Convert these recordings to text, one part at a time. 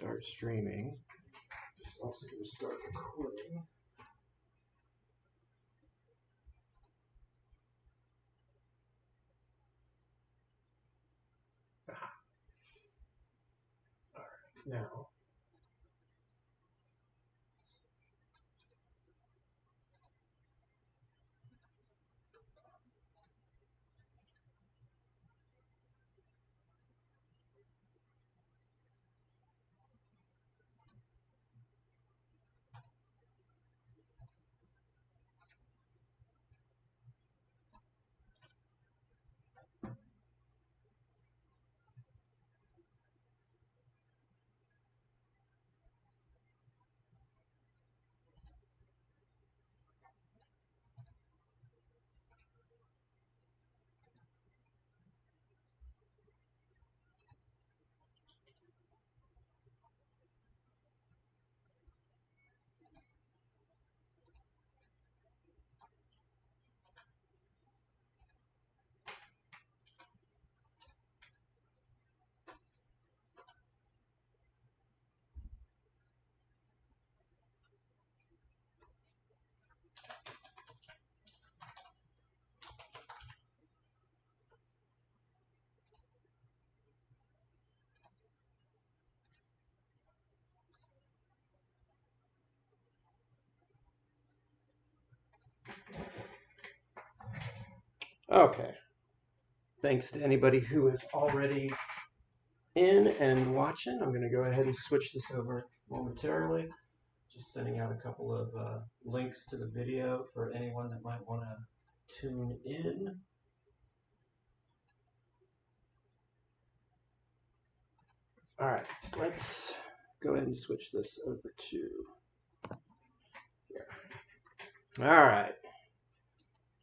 start streaming. Just also going to start recording. Aha. All right, now. Okay. Thanks to anybody who is already in and watching. I'm going to go ahead and switch this over momentarily. Just sending out a couple of links to the video for anyone that might want to tune in. All right, let's go ahead and switch this over to here. All right.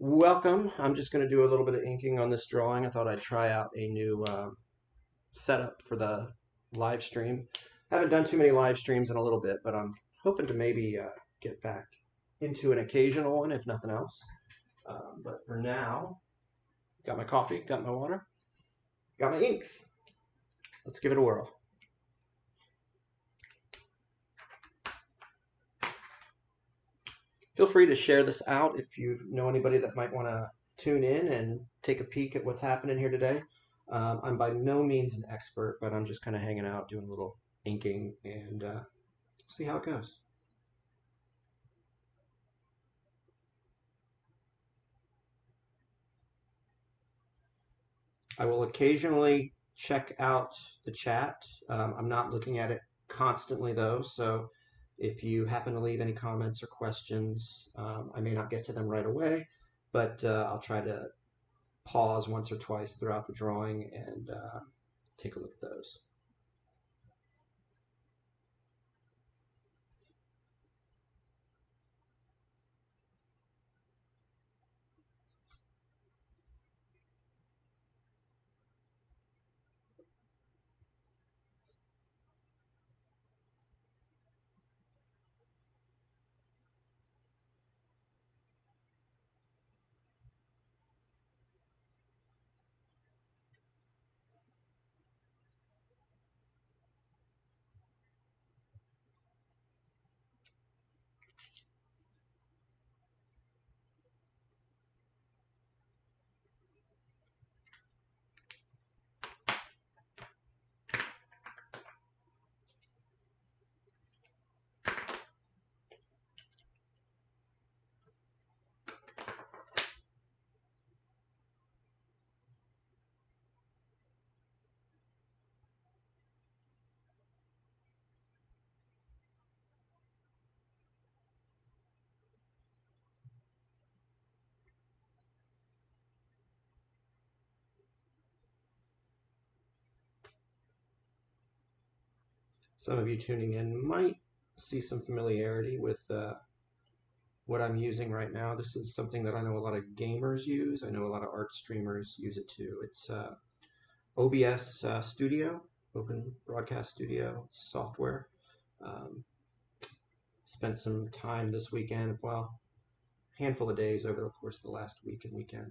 Welcome. I'm just going to do a little bit of inking on this drawing. I thought I'd try out a new setup for the live stream. I haven't done too many live streams in a little bit, but I'm hoping to maybe get back into an occasional one, if nothing else. But for now, got my coffee, got my water, got my inks. Let's give it a whirl. Feel free to share this out if you know anybody that might want to tune in and take a peek at what's happening here today. I'm by no means an expert, but I'm just kind of hanging out, doing a little inking, and see how it goes. I will occasionally check out the chat. I'm not looking at it constantly though, so if you happen to leave any comments or questions, I may not get to them right away, but I'll try to pause once or twice throughout the drawing and take a look at those. Some of you tuning in might see some familiarity with what I'm using right now. This is something that I know a lot of gamers use. I know a lot of art streamers use it too. It's OBS Studio, Open Broadcast Studio software. Spent some time this weekend, well, a handful of days over the course of the last week and weekend,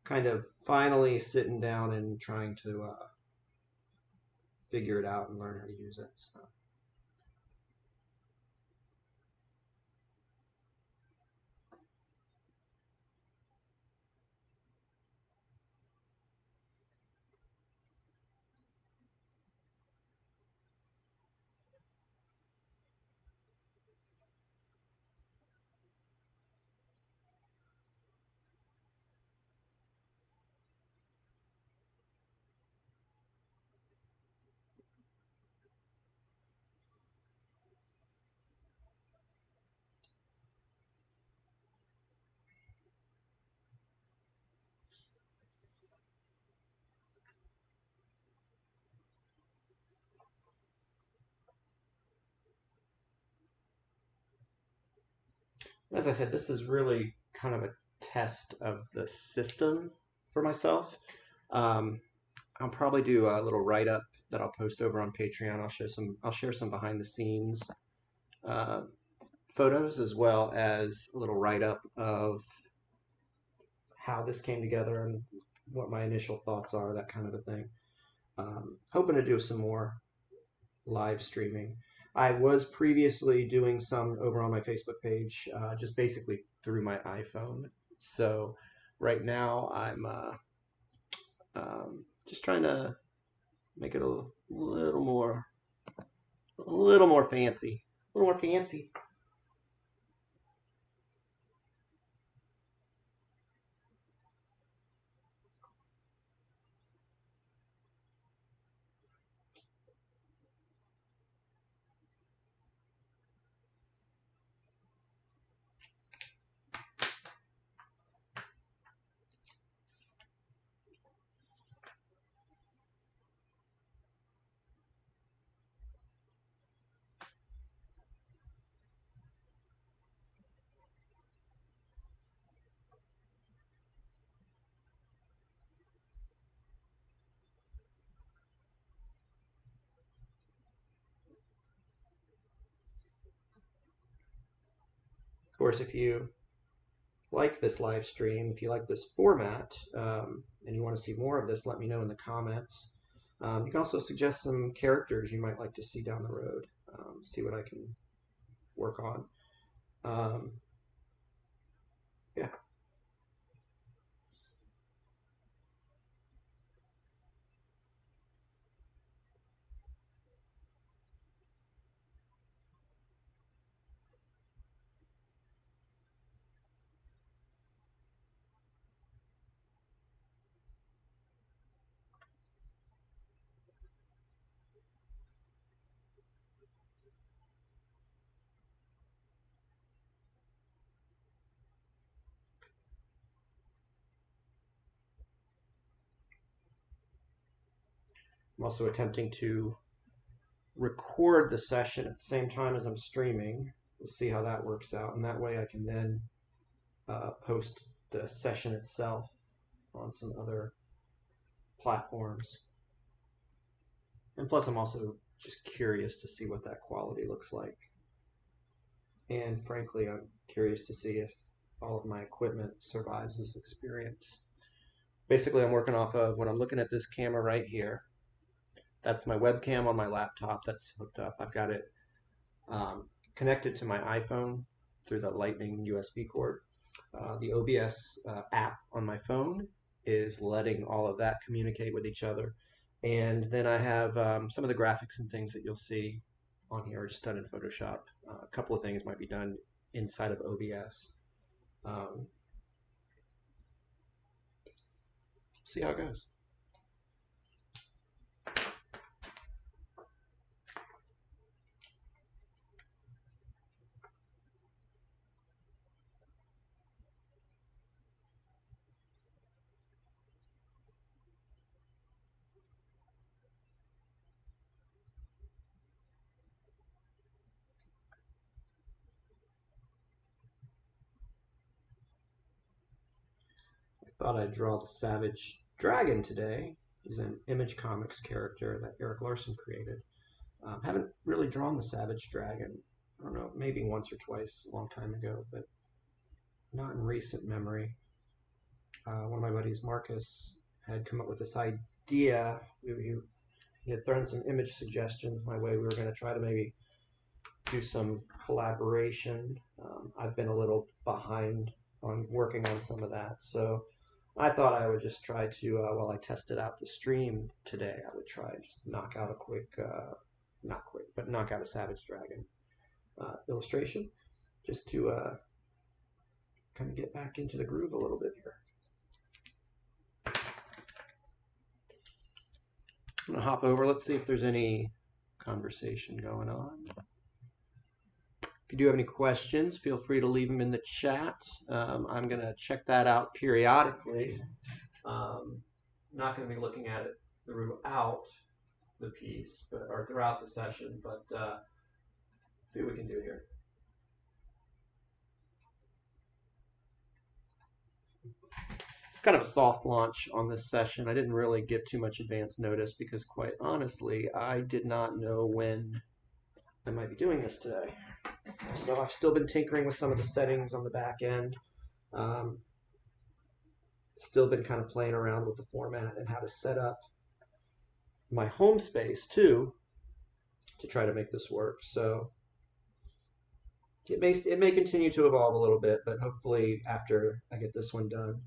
kind of finally sitting down and trying to figure it out and learn how to use it. So. As I said, this is really kind of a test of the system for myself. Um, I'll probably do a little write-up that I'll post over on Patreon. I'll share some behind the scenes uh, photos, as well as a little write-up of how this came together and what my initial thoughts are, that kind of a thing. Hoping to do some more live streaming. I was previously doing some over on my Facebook page, just basically through my iPhone. So right now I'm just trying to make it a little more fancy, a little more fancy. Of course, if you like this live stream, if you like this format, and you want to see more of this, let me know in the comments. You can also suggest some characters you might like to see down the road. See what I can work on. Yeah. I'm also attempting to record the session at the same time as I'm streaming. We'll see how that works out, and that way I can then post the session itself on some other platforms. And plus, I'm also just curious to see what that quality looks like. And frankly, I'm curious to see if all of my equipment survives this experience. Basically, I'm working off of when I'm looking at this camera right here. That's my webcam on my laptop that's hooked up. I've got it connected to my iPhone through the Lightning USB cord. The OBS app on my phone is letting all of that communicate with each other. And then I have some of the graphics and things that you'll see on here are just done in Photoshop. A couple of things might be done inside of OBS. See how it goes. I thought I'd draw the Savage Dragon today. He's an Image Comics character that Eric Larson created. Haven't really drawn the Savage Dragon. I don't know, maybe once or twice a long time ago, but not in recent memory. One of my buddies, Marcus, had come up with this idea. he had thrown some image suggestions my way. We were going to try to maybe do some collaboration. I've been a little behind on working on some of that, so I thought I would just try to, while I tested out the stream today, I would try just knock out a quick, not quick, but knock out a Savage Dragon illustration, just to kind of get back into the groove a little bit here. I'm going to hop over. Let's see if there's any conversation going on. If you do have any questions, feel free to leave them in the chat. I'm going to check that out periodically. Not going to be looking at it throughout the piece, or throughout the session, but see what we can do here. It's kind of a soft launch on this session. I didn't really give too much advance notice because, quite honestly, I did not know when I might be doing this today. So I've still been tinkering with some of the settings on the back end. Still been kind of playing around with the format and how to set up my home space too to try to make this work. So it may continue to evolve a little bit, but hopefully after I get this one done,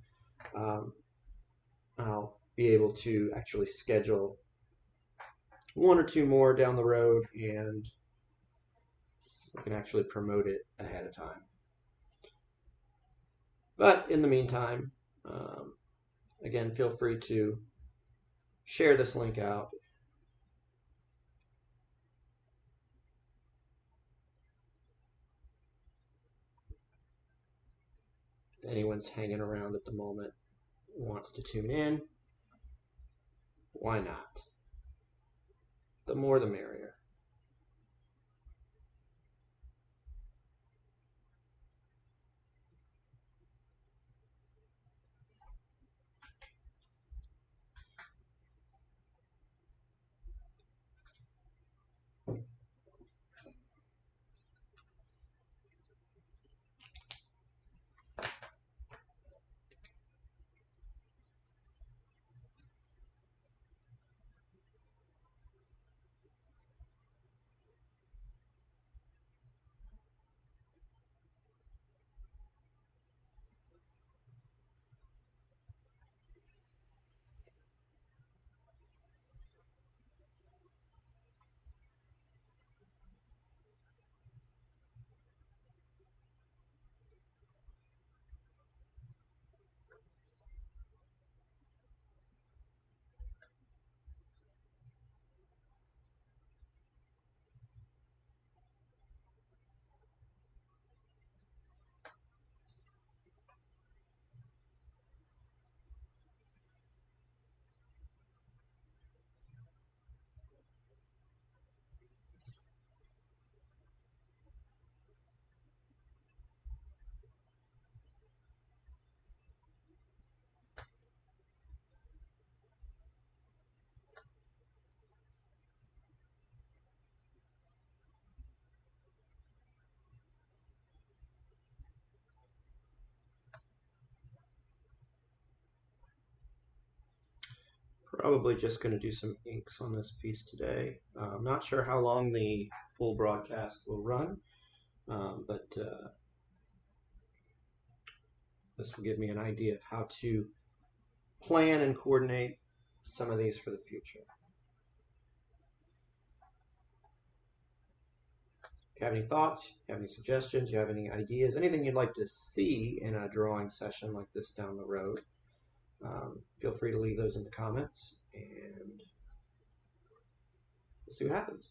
I'll be able to actually schedule one or two more down the road, and we can actually promote it ahead of time. But in the meantime, again, feel free to share this link out. If anyone's hanging around at the moment, wants to tune in, why not? The more the merrier. Probably just going to do some inks on this piece today. I'm not sure how long the full broadcast will run, but this will give me an idea of how to plan and coordinate some of these for the future. If you have any thoughts, you have any suggestions, you have any ideas, anything you'd like to see in a drawing session like this down the road, feel free to leave those in the comments, and we'll see what happens.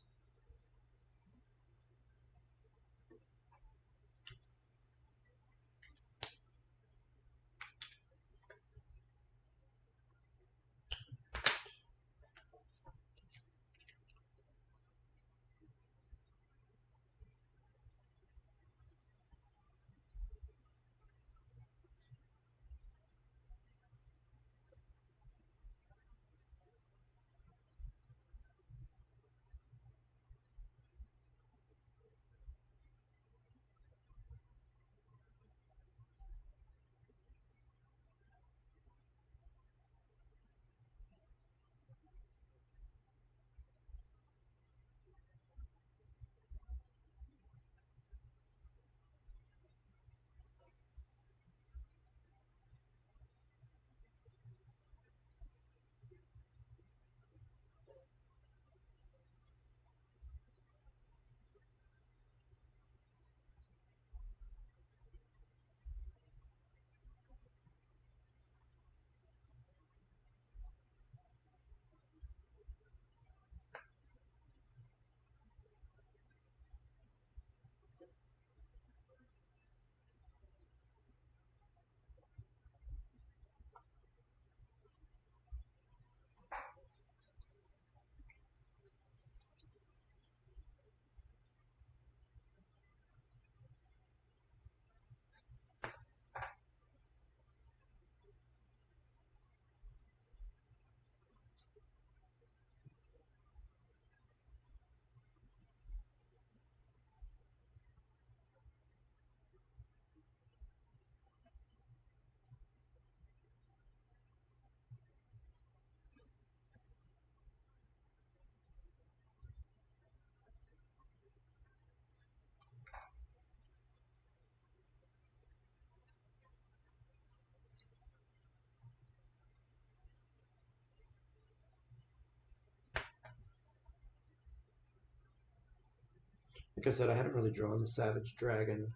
Like I said, I haven't really drawn the Savage Dragon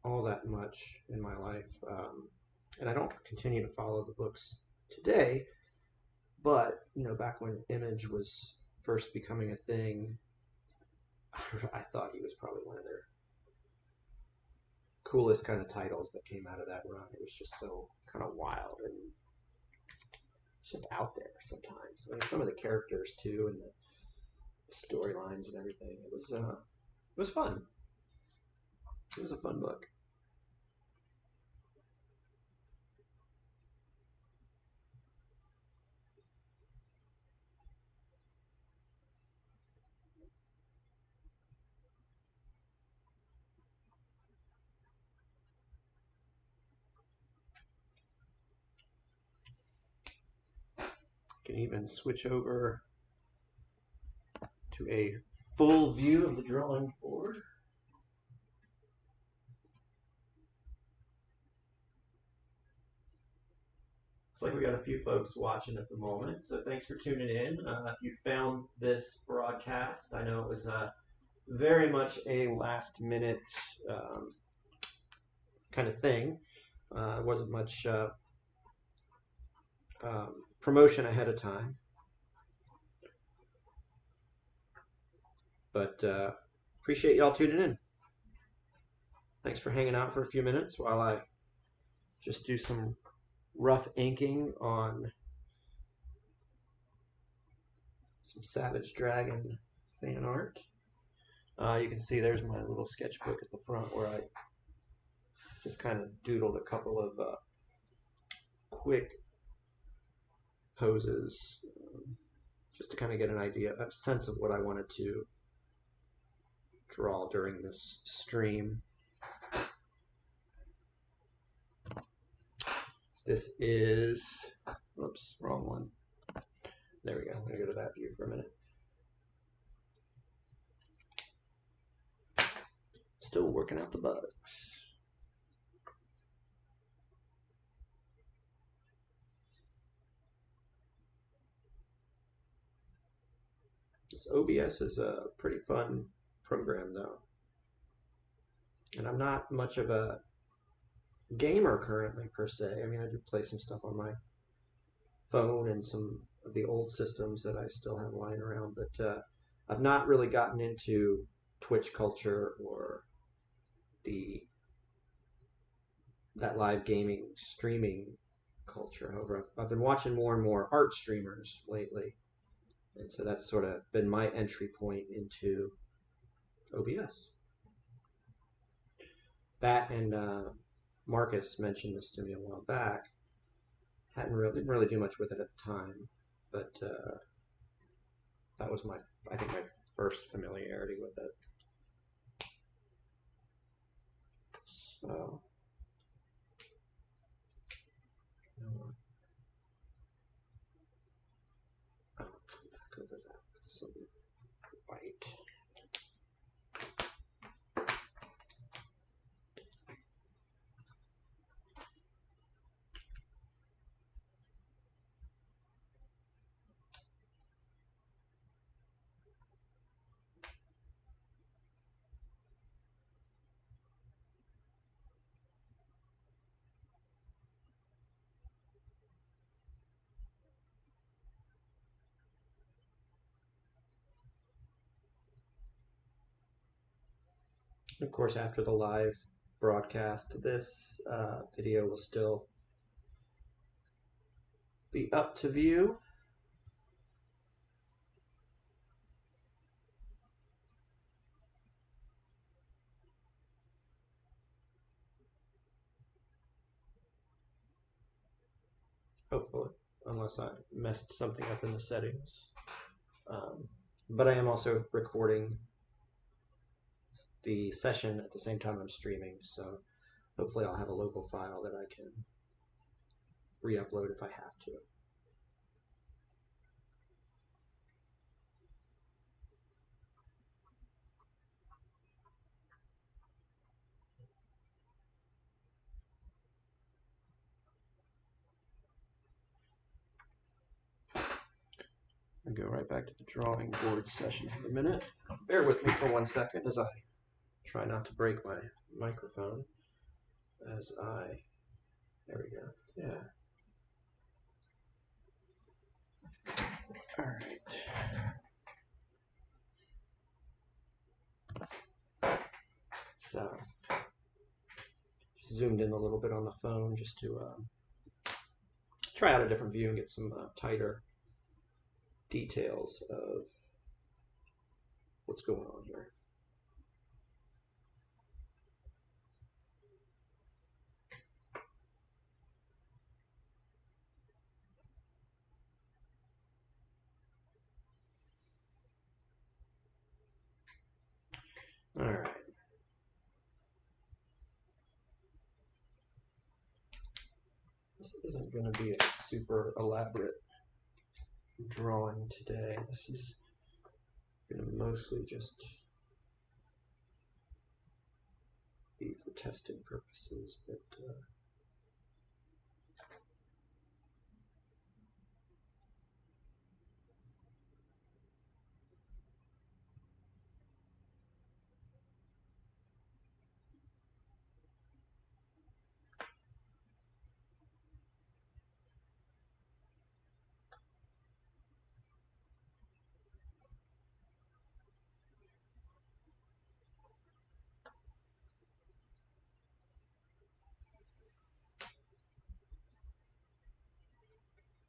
all that much in my life, and I don't continue to follow the books today. But back when Image was first becoming a thing, I thought he was probably one of their coolest kind of titles that came out of that run. It was just so kind of wild and just out there sometimes. I mean, some of the characters too, and the storylines and everything. It was fun. It was a fun book. Can even switch over to a full view of the drawing board. Looks like we got a few folks watching at the moment, so thanks for tuning in. If you found this broadcast, I know it was very much a last minute kind of thing. Wasn't much promotion ahead of time, but appreciate y'all tuning in. Thanks for hanging out for a few minutes while I just do some rough inking on some Savage Dragon fan art. You can see there's my little sketchbook at the front where I just kind of doodled a couple of quick poses just to kind of get an idea, a sense of what I wanted to draw during this stream. This is, oops, wrong one. There we go. I'm going to go to that view for a minute. Still working out the bugs. This OBS is a pretty fun program though. And I'm not much of a gamer currently per se. I mean, I do play some stuff on my phone and some of the old systems that I still have lying around, but I've not really gotten into Twitch culture or that live gaming streaming culture. However, I've been watching more and more art streamers lately, and so that's sort of been my entry point into OBS. That and Marcus mentioned this to me a while back. Didn't really do much with it at the time, but that was I think my first familiarity with it. So I'll come back over that with some white. Of course, after the live broadcast, this video will still be up to view. Hopefully, unless I messed something up in the settings. But I am also recording the session at the same time I'm streaming, so hopefully I'll have a local file that I can re-upload if I have to. and go right back to the drawing board session for a minute. Bear with me for 1 second as I try not to break my microphone. There we go. Yeah. All right. So, just zoomed in a little bit on the phone just to try out a different view and get some tighter details of what's going on here. All right. This isn't going to be a super elaborate drawing today. This is going to mostly just be for testing purposes, but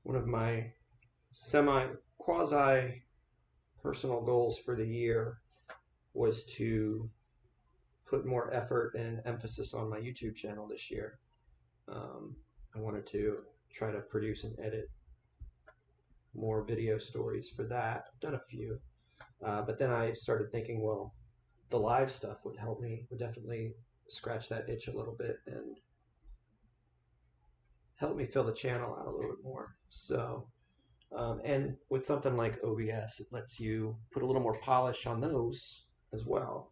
one of my quasi personal goals for the year was to put more effort and emphasis on my YouTube channel this year. I wanted to try to produce and edit more video stories for that. I've done a few, but then I started thinking, well, the live stuff would help me, would definitely scratch that itch a little bit and help me fill the channel out a little bit more. So, and with something like OBS, it lets you put a little more polish on those as well.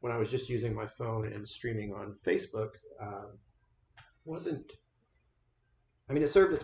When I was just using my phone and streaming on Facebook, it served its